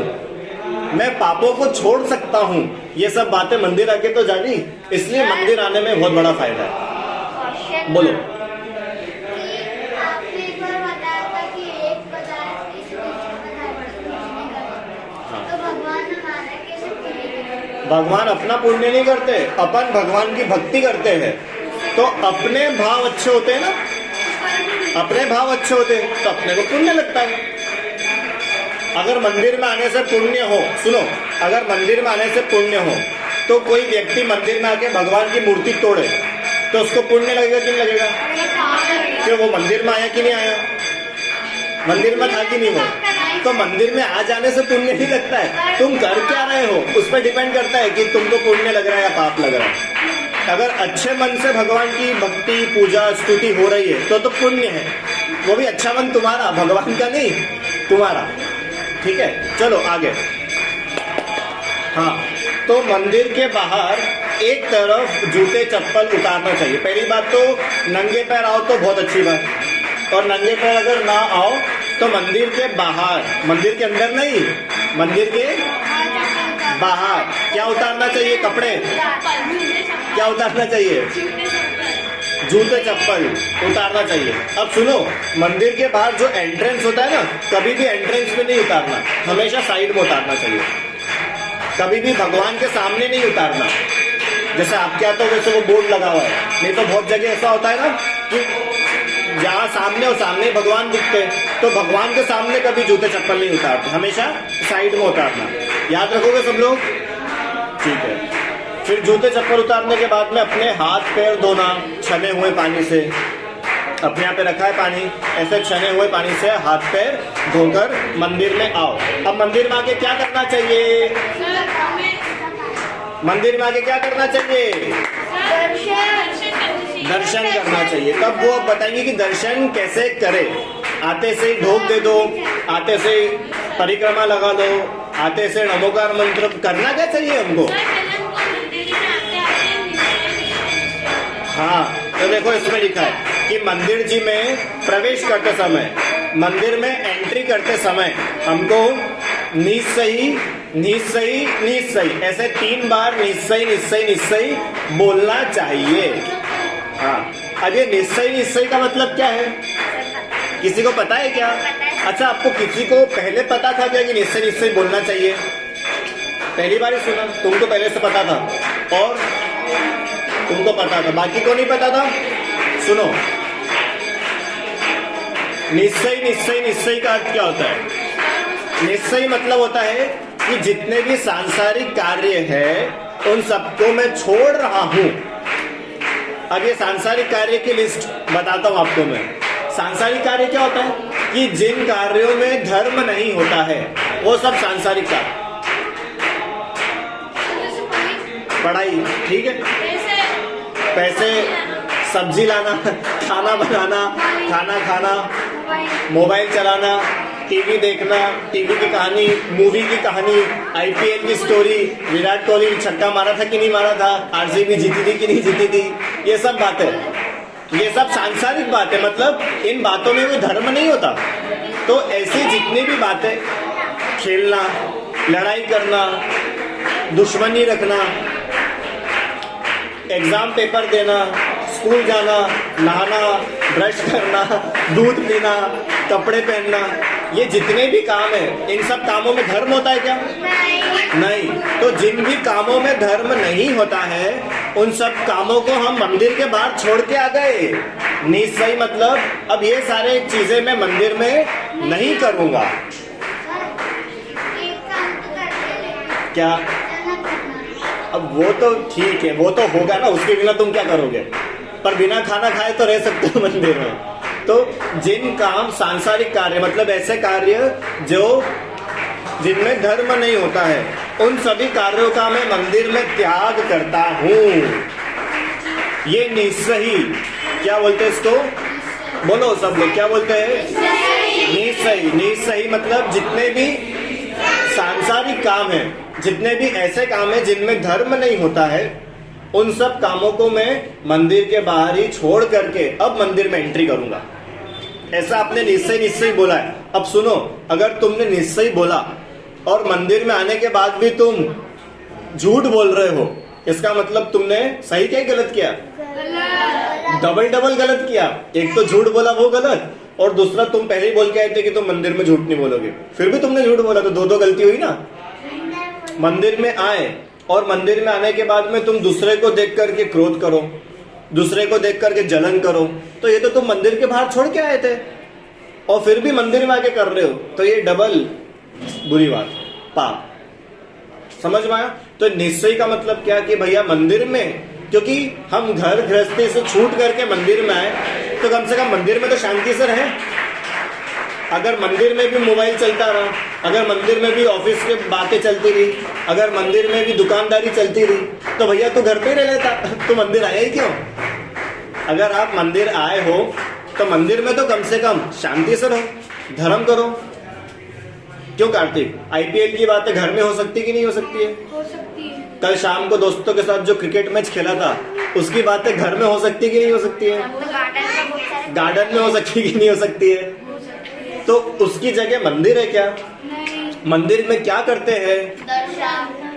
Speaker 1: मैं पापों को छोड़ सकता हूँ। ये सब बातें मंदिर आके तो जानी, इसलिए मंदिर आने में बहुत बड़ा फायदा है। बोलो।
Speaker 3: आपने एक बार बताया था कि एक पदार्थ इस तो भगवान हमारा कैसे पुण्य करेंगे?
Speaker 1: भगवान अपना पुण्य नहीं करते, अपन भगवान की भक्ति करते हैं। तो अपने भाव अच्छे होते हैं ना, अपने भाव अच्छे होते हैं तो अपने को पुण्य लगता है। अगर मंदिर में आने से पुण्य हो, सुनो, अगर मंदिर में आने से पुण्य हो तो कोई व्यक्ति मंदिर में आके भगवान की मूर्ति तोड़े तो उसको पुण्य लगेगा कि नहीं लगेगा? कि वो मंदिर में आया कि नहीं आया? मंदिर में था कि नहीं वो? तो मंदिर में आ जाने से पुण्य नहीं लगता है। तुम कर क्या रहे हो उस पर डिपेंड करता है कि तुमको पुण्य लग रहा है या पाप लग रहा है। अगर अच्छे मन से भगवान की भक्ति पूजा स्तुति हो रही है तो पुण्य है, वो भी अच्छा मन तुम्हारा, भगवान का नहीं, तुम्हारा। ठीक है, चलो आगे। हाँ, तो मंदिर के बाहर एक तरफ जूते चप्पल उतारना चाहिए। पहली बात तो नंगे पैर आओ तो बहुत अच्छी बात, और नंगे पैर अगर ना आओ तो मंदिर के बाहर, मंदिर के अंदर नहीं, मंदिर के बाहर क्या उतारना चाहिए? कपड़े। क्या उतारना चाहिए? जूते चप्पल उतारना चाहिए। अब सुनो, मंदिर के बाहर जो एंट्रेंस होता है ना, कभी भी एंट्रेंस पे नहीं उतारना, हमेशा साइड में उतारना चाहिए। कभी भी भगवान के सामने नहीं उतारना। जैसे आपके यहाँ तो वैसे वो बोर्ड लगा हुआ है, नहीं तो बहुत जगह ऐसा होता है ना कि जहाँ सामने और सामने भगवान दिखते हैं, तो भगवान के सामने कभी जूते चप्पल नहीं उतारते, हमेशा साइड में उतारना। याद रखोगे सब लोग? ठीक है। फिर जूते चप्पल उतारने के बाद में अपने हाथ पैर धोना छने हुए पानी से। अपने यहाँ पे रखा है पानी, ऐसे छने हुए पानी से हाथ पैर धोकर मंदिर में आओ। अब मंदिर में आके क्या करना चाहिए? मंदिर में आके क्या करना चाहिए? दर्शन करना चाहिए। तब वो बताएंगे कि दर्शन कैसे करें। आते से ही ढोक दे दो, आते से परिक्रमा लगा दो, आते से नमोकार मंत्र करना क्या चाहिए हमको? हाँ, तो देखो इसमें लिखा है कि मंदिर जी में प्रवेश करते समय, मंदिर में एंट्री करते समय हमको निश्चयी निश्चयी निश्चयी ऐसे 3 बार निश्चयी निश्चयी निश्चयी बोलना चाहिए। हाँ, अब ये निश्चयी निश्चयी का मतलब क्या है? किसी को पता है क्या? अच्छा, आपको किसी को पहले पता था क्या कि निश्चय निश्चय बोलना चाहिए? पहली बार ही सुना? तुमको पहले से पता था और तुमको पता था, बाकी को नहीं पता था? सुनो, निश्चय निश्चय निश्चय का अर्थ क्या होता है? निश्चय मतलब होता है कि जितने भी सांसारिक कार्य है उन सबको मैं छोड़ रहा हूं। अब ये सांसारिक कार्य की लिस्ट बताता हूं आपको मैं। सांसारिक कार्य क्या होता है? कि जिन कार्यों में धर्म नहीं होता है वो सब सांसारिक कार्य। पढ़ाई, ठीक है, पैसे, सब्जी लाना, खाना बनाना, खाना खाना, मोबाइल चलाना, टीवी देखना, टीवी की कहानी, मूवी की कहानी, आईपीएल की स्टोरी, विराट कोहली छक्का मारा था कि नहीं मारा था, आरसीबी जीती थी कि नहीं जीती थी, ये सब बातें, ये सब सांसारिक बातें। मतलब इन बातों में कोई धर्म नहीं होता। तो ऐसी जितनी भी बातें, खेलना, लड़ाई करना, दुश्मनी रखना, एग्जाम पेपर देना, स्कूल जाना, नहाना, ब्रश करना, दूध पीना, कपड़े पहनना, ये जितने भी काम है इन सब कामों में धर्म होता है क्या? नहीं। तो जिन भी कामों में धर्म नहीं होता है उन सब कामों को हम मंदिर के बाहर छोड़ के आ गए। निश्चय मतलब अब ये सारे चीजें मैं मंदिर में नहीं करूंगा।
Speaker 3: एक काम तो करते हैं,
Speaker 1: क्या? अब वो तो ठीक है, वो तो होगा ना, उसके बिना तुम क्या करोगे, पर बिना खाना खाए तो रह सकते हो मंदिर में। तो जिन काम सांसारिक कार्य मतलब ऐसे कार्य जो जिनमें धर्म नहीं होता है, उन सभी कार्यों का मैं मंदिर में त्याग करता हूँ। ये निस्सही, क्या बोलते हैं इसको, बोलो सब लोग क्या बोलते हैं, निस्सही। निस्सही मतलब जितने भी सांसारिक काम है, जितने भी ऐसे काम है जिनमें धर्म नहीं होता है, उन सब कामों को मैं मंदिर के बाहर ही छोड़ करके अब मंदिर में एंट्री करूंगा। ऐसा आपने निश्चय बोला है। अब सुनो, अगर तुमने निश्चय बोला और मंदिर में आने के बाद भी तुम झूठ बोल रहे हो, इसका मतलब तुमने सही क्या गलत किया, डबल गलत किया। एक तो झूठ बोला वो गलत, और दूसरा तुम पहले ही बोल के आए थे कि तुम मंदिर में झूठ नहीं बोलोगे, फिर भी तुमने झूठ बोला, तो दो गलती हुई ना। मंदिर में आए और मंदिर में आने के बाद में तुम दूसरे को देख करके क्रोध करो, दूसरे को देख करके जलन करो, तो ये तो तुम मंदिर के बाहर छोड़ के आए थे और फिर भी मंदिर में आके कर रहे हो, तो ये डबल बुरी बात, पाप। समझ में आया? तो निश्चय का मतलब क्या कि भैया मंदिर में, क्योंकि हम घर गृहस्थी से छूट करके मंदिर में आए, तो कम से कम मंदिर में तो शांति से रहे। अगर मंदिर में भी मोबाइल चलता रहा, अगर मंदिर में भी ऑफिस के बातें चलती रही, अगर मंदिर में भी दुकानदारी चलती रही, तो भैया तू घर पे ही रह लेता, तू मंदिर आया ही क्यों? अगर आप मंदिर आए हो तो मंदिर में तो कम से कम शांति से रहो, धर्म करो। क्यों कार्तिक, आईपीएल की बातें घर में हो सकती कि नहीं हो सकती है?
Speaker 3: हो सकती है।
Speaker 1: कल शाम को दोस्तों के साथ जो क्रिकेट मैच खेला था, उसकी बातें घर में हो सकती कि नहीं हो सकती है? गार्डन में हो सकती कि नहीं हो सकती है? तो उसकी जगह मंदिर है क्या? मंदिर में क्या करते हैं?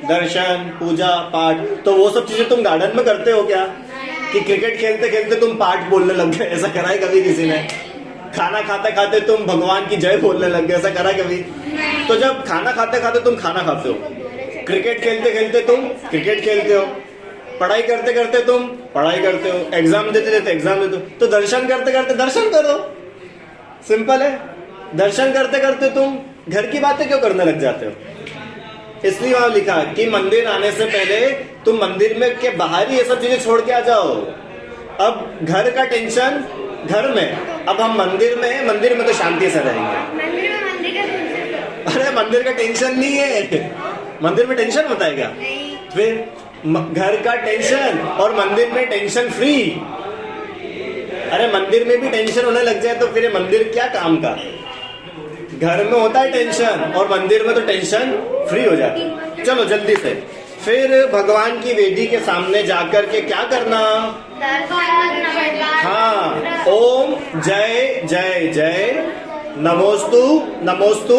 Speaker 1: दर्शन, पूजा, पाठ। तो वो सब चीजें तुम गार्डन में करते हो क्या? कि क्रिकेट खेलते खेलते तुम पाठ बोलने लग गए, ऐसा करा है कभी किसी ने? खाना खाते खाते तुम भगवान की जय बोलने लग गए, ऐसा करा कभी? तो जब खाना खाते खाते तुम खाना खाते हो, क्रिकेट खेलते खेलते तुम क्रिकेट खेलते हो, पढ़ाई करते करते तुम पढ़ाई करते हो, एग्जाम देते देते एग्जाम देते हो, तो दर्शन करते करते दर्शन करो। सिंपल है। दर्शन करते करते तुम घर की बातें क्यों करने लग जाते हो? इसलिए वहां लिखा कि मंदिर आने से पहले तुम मंदिर में के बाहर ही ये सब चीजें छोड़ के आ जाओ। अब घर का टेंशन घर में, अब हम मंदिर में हैं, मंदिर में तो शांति से रहेंगे। अरे मंदिर का टेंशन नहीं है, मंदिर में टेंशन होता है क्या? फिर घर का टेंशन और मंदिर में टेंशन फ्री। अरे मंदिर में भी टेंशन होने लग जाए तो फिर ये मंदिर क्या काम का? घर में होता है टेंशन और मंदिर में तो टेंशन फ्री हो जाती है। चलो जल्दी से, फिर भगवान की वेदी के सामने जाकर के क्या करना? हाँ, ओम जय जय जय नमोस्तु नमोस्तु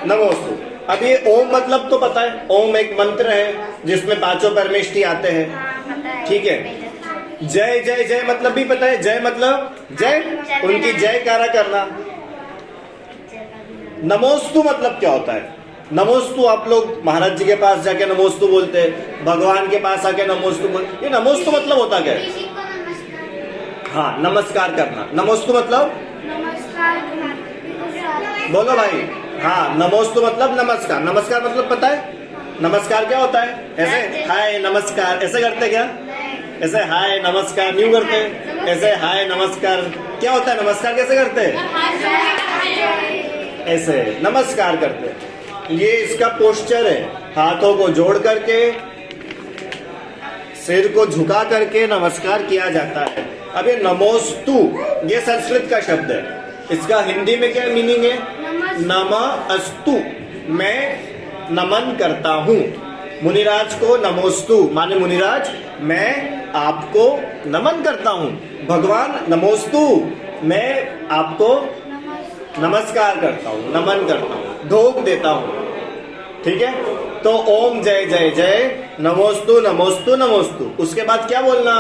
Speaker 1: नमोस्तु। अब ये ओम मतलब तो पता है, ओम एक मंत्र है जिसमें पांचों परमेष्ठी आते हैं, ठीक है। जय जय जय मतलब भी पता है, जय मतलब जय, उनकी जयकारा करना। नमोस्तु मतलब क्या होता है? नमोस्तु आप लोग महाराज जी के पास जाके नमोस्तु बोलते हैं, भगवान के पास आके नमोस्तु बोलते, ये नमोस्तु मतलब होता क्या है? हाँ, नमस्कार करना। नमोस्तु मतलब बोलो भाई। हाँ, नमोस्तु मतलब नमस्कार। नमस्कार मतलब पता है? नमस्कार क्या होता है? ऐसे हाय नमस्कार ऐसे करते क्या? ऐसे हाय नमस्कार न्यू करते, ऐसे हाय नमस्कार क्या होता है? नमस्कार कैसे करते हैं? ऐसे नमस्कार करते। ये इसका पोस्चर है, हाथों को जोड़ करके सिर को झुका करके नमस्कार किया जाता है। अब ये नमोस्तु ये संस्कृत का शब्द है, इसका हिंदी में क्या मीनिंग है? नमस्तु, मैं नमन करता हूँ। मुनिराज को नमोस्तु माने मुनिराज मैं आपको नमन करता हूँ। भगवान नमोस्तु, मैं आपको नमस्कार करता हूँ, नमन करता हूँ, ढोक देता हूँ। ठीक है, तो ओम जय जय जय नमोस्तु नमोस्तु नमोस्तु। उसके बाद क्या बोलना?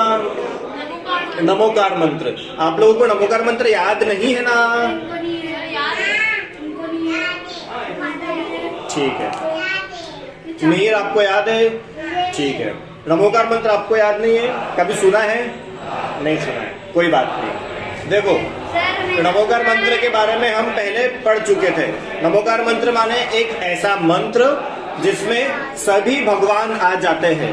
Speaker 1: नमोकार मंत्र। आप लोगों को नमोकार मंत्र याद नहीं है ना? ठीक है, मीर आपको याद है? ठीक है। नमोकार मंत्र आपको याद नहीं है? कभी सुना है? नहीं सुना है, कोई बात नहीं। देखो, नमोकार मंत्र के बारे में हम पहले पढ़ चुके थे। नमोकार मंत्र माने एक ऐसा मंत्र जिसमें सभी भगवान आ जाते हैं,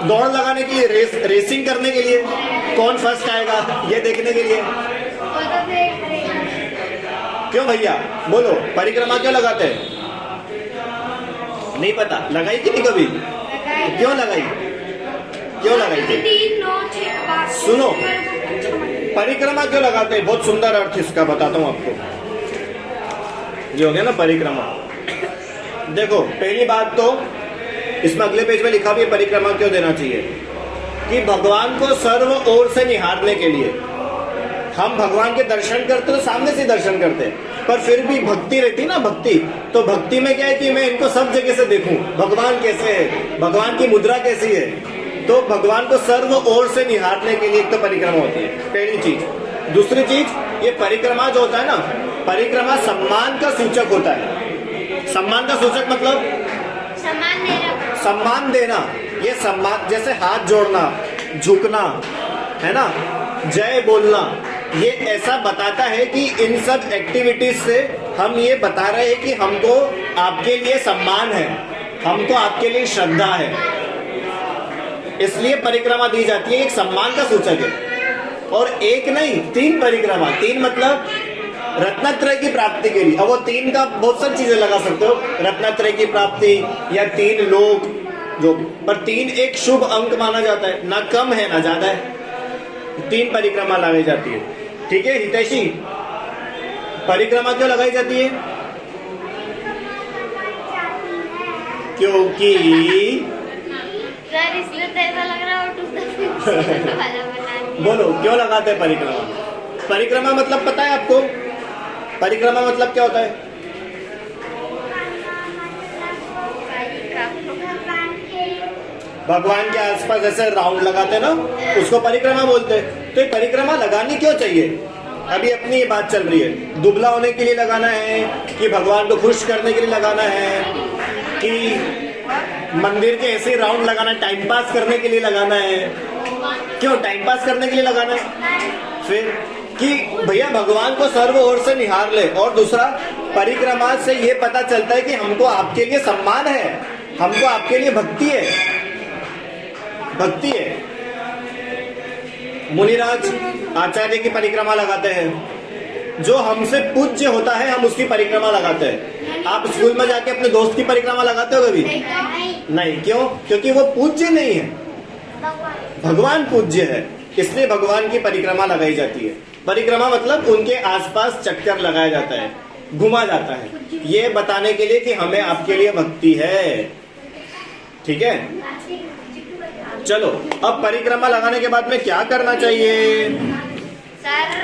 Speaker 1: दौड़ लगाने के लिए, रेसिंग करने के लिए, कौन फर्स्ट आएगा ये देखने के लिए।
Speaker 3: वो तो देख रहे हैं।
Speaker 1: क्यों भैया बोलो, परिक्रमा क्यों लगाते हैं? नहीं पता, लगाई कि नहीं कभी? क्यों लगाई, क्यों लगाई थी?
Speaker 3: 3 9 6 5
Speaker 1: सुनो, परिक्रमा क्यों लगाते हैं? बहुत सुंदर अर्थ इसका बताता हूं आपको। ये हो गया ना परिक्रमा। देखो पहली बात तो इसमें अगले पेज में लिखा भी है परिक्रमा क्यों देना चाहिए, कि भगवान को सर्व ओर से निहारने के लिए। हम भगवान के दर्शन करते तो सामने से दर्शन करते हैं, पर फिर भी भक्ति रहती ना, भक्ति तो भक्ति में क्या है कि मैं इनको सब जगह से देखूं, भगवान कैसे है, भगवान की मुद्रा कैसी है। तो भगवान को सर्व ओर से निहारने के लिए एक तो परिक्रमा होती है, पहली चीज। दूसरी चीज, ये परिक्रमा जो होता है ना, परिक्रमा सम्मान का सूचक होता है। सम्मान का सूचक मतलब
Speaker 3: सम्मान देना।
Speaker 1: सम्मान देना। ये सम्मान जैसे हाथ जोड़ना, झुकना, है ना, जय बोलना, ये ऐसा बताता है कि इन सब एक्टिविटीज से हम ये बता रहे हैं कि हमको आपके लिए सम्मान है, हमको आपके लिए श्रद्धा है, इसलिए परिक्रमा दी जाती है। एक सम्मान का सूचक है। और एक नहीं, 3 परिक्रमा। 3 मतलब रत्नत्रय की प्राप्ति के लिए। अब वो 3 का बहुत सारी चीजें लगा सकते हो, रत्नत्रय की प्राप्ति या 3 लोक, जो पर 3 एक शुभ अंक माना जाता है, ना कम है ना ज्यादा है। 3 परिक्रमा लगाई जाती है। ठीक है हितैषी, परिक्रमा क्यों लगाई जाती है? क्योंकि
Speaker 3: सर इसलिए तो ऐसा लग रहा है वाला बना दिया।
Speaker 1: बोलो क्यों लगाते हैं परिक्रमा? परिक्रमा मतलब पता है आपको? परिक्रमा मतलब क्या होता है? भगवान के आसपास ऐसे राउंड लगाते हैं ना, उसको परिक्रमा बोलते हैं। तो ये परिक्रमा लगानी क्यों चाहिए? अभी अपनी ये बात चल रही है, दुबला होने के लिए लगाना है कि भगवान को खुश करने के लिए लगाना है, कि मंदिर के ऐसे राउंड लगाना, टाइम पास करने के लिए लगाना है? क्यों टाइम पास करने के लिए लगाना है? फिर कि भैया भगवान को सर्व ओर से निहार ले। और दूसरा, परिक्रमा से ये पता चलता है कि हमको आपके लिए सम्मान है, हमको आपके लिए भक्ति है, भक्ति है। मुनिराज आचार्य की परिक्रमा लगाते हैं, जो हमसे पूज्य होता है हम उसकी परिक्रमा लगाते हैं। आप स्कूल में जाके अपने दोस्त की परिक्रमा लगाते हो कभी? नहीं। क्यों? क्योंकि वो पूज्य नहीं है, भगवान पूज्य है, इसलिए भगवान की परिक्रमा लगाई जाती है। परिक्रमा मतलब उनके आसपास चक्कर लगाया जाता है, घुमा जाता है, ये बताने के लिए कि हमें आपके लिए भक्ति है। ठीक है, चलो अब परिक्रमा लगाने के बाद में क्या करना चाहिए?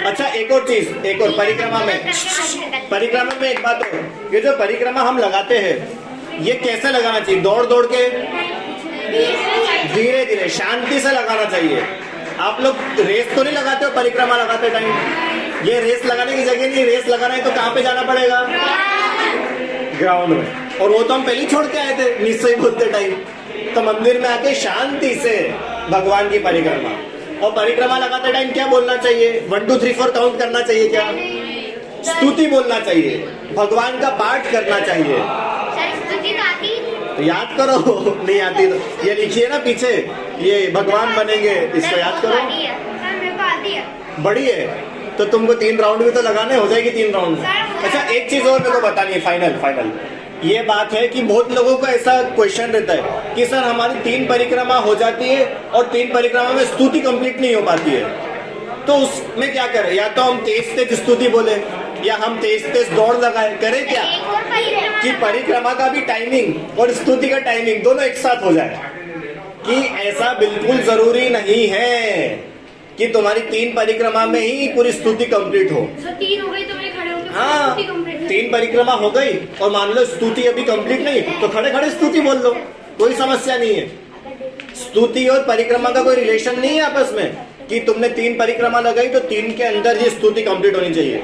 Speaker 1: अच्छा एक और चीज, एक और परिक्रमा में एक बात और, ये जो परिक्रमा हम लगाते हैं ये कैसे लगाना चाहिए? दौड़ दौड़ के, धीरे धीरे, शांति से लगाना चाहिए। आप लोग रेस तो नहीं लगाते हो परिक्रमा लगाते टाइम? ये रेस लगाने की जगह नहीं, रेस लगाना है तो कहाँ पे जाना पड़ेगा? ग्राउंड में। और वो तो हम पहले छोड़ के आए थे निश्चय बोलते टाइम। तो मंदिर में आके शांति से भगवान की परिक्रमा। और परिक्रमा लगाते टाइम क्या बोलना चाहिए? 1 2 3 4 काउंट करना चाहिए क्या? स्तुति बोलना चाहिए, भगवान का पाठ करना चाहिए। तो याद करो, नहीं आती तो ये लिखिए ना पीछे, ये भगवान बनेंगे, इसको याद करो। बड़ी है तो तुमको 3 राउंड भी तो लगाने, हो जाएगी 3 राउंड। अच्छा एक चीज और मेरे को बतानी है, फाइनल ये बात है कि बहुत लोगों का ऐसा क्वेश्चन रहता है कि सर हमारी 3 परिक्रमा हो जाती है और 3 परिक्रमा में स्तुति कंप्लीट नहीं हो पाती है, तो उसमें क्या करें? या तो हम तेज स्तुति बोले या हम तेज दौड़ लगाए, करें क्या कि परिक्रमा का भी टाइमिंग और स्तुति का टाइमिंग दोनों एक साथ हो जाए? कि ऐसा बिल्कुल जरूरी नहीं है कि तुम्हारी 3 परिक्रमा में ही पूरी स्तुति कंप्लीट हो।
Speaker 3: 3 हो गई तो मैं खड़े होकर
Speaker 1: हाँ, 3 परिक्रमा हो गई और मान लो स्तुति अभी कंप्लीट नहीं, तो खड़े खड़े स्तुति बोल लो, कोई समस्या नहीं है। स्तुति और परिक्रमा का कोई रिलेशन नहीं है आपस में कि तुमने 3 परिक्रमा लगाई तो 3 के अंदर ही स्तुति कंप्लीट होनी चाहिए,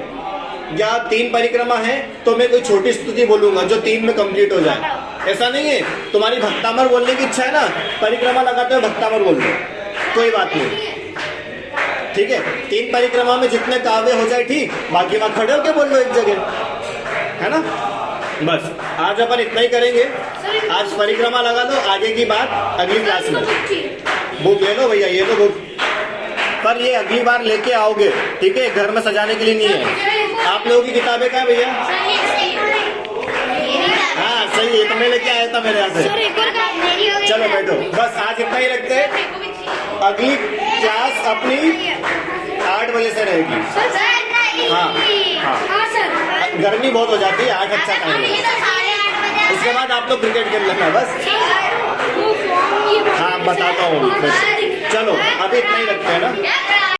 Speaker 1: या 3 परिक्रमा है तो मैं कोई छोटी स्तुति बोलूंगा जो 3 में कंप्लीट हो जाए, ऐसा नहीं है। तुम्हारी भक्तामर बोलने की इच्छा है ना, परिक्रमा लगाते हो भक्तामर बोल दो, कोई बात नहीं। ठीक है, 3 परिक्रमा में जितने काव्य हो जाए ठीक, बाकी वहां खड़े होके बोल लो एक जगह, है ना? बस आज अपन इतना ही करेंगे। आज परिक्रमा लगा दो, आगे की बात अगली क्लास में। बुक ले लो भैया, ये लो बुक, पर ये अगली बार लेके आओगे, ठीक है? घर में सजाने के लिए नहीं है। आप लोगों की किताबें कहाँ है भैया? हाँ सही है, तो मैं लेके आया था मेरे यहाँ से। चलो बैठो, बस आज इतना ही रखते हैं। अगली क्लास अपनी 8 बजे से रहेगी। हाँ सर, गर्मी बहुत हो जाती है, 8 अच्छा टाइम है। उसके बाद आप लोग क्रिकेट खेल लेना बस। हाँ बताता हूँ, चलो अभी इतना ही रखते हैं ना।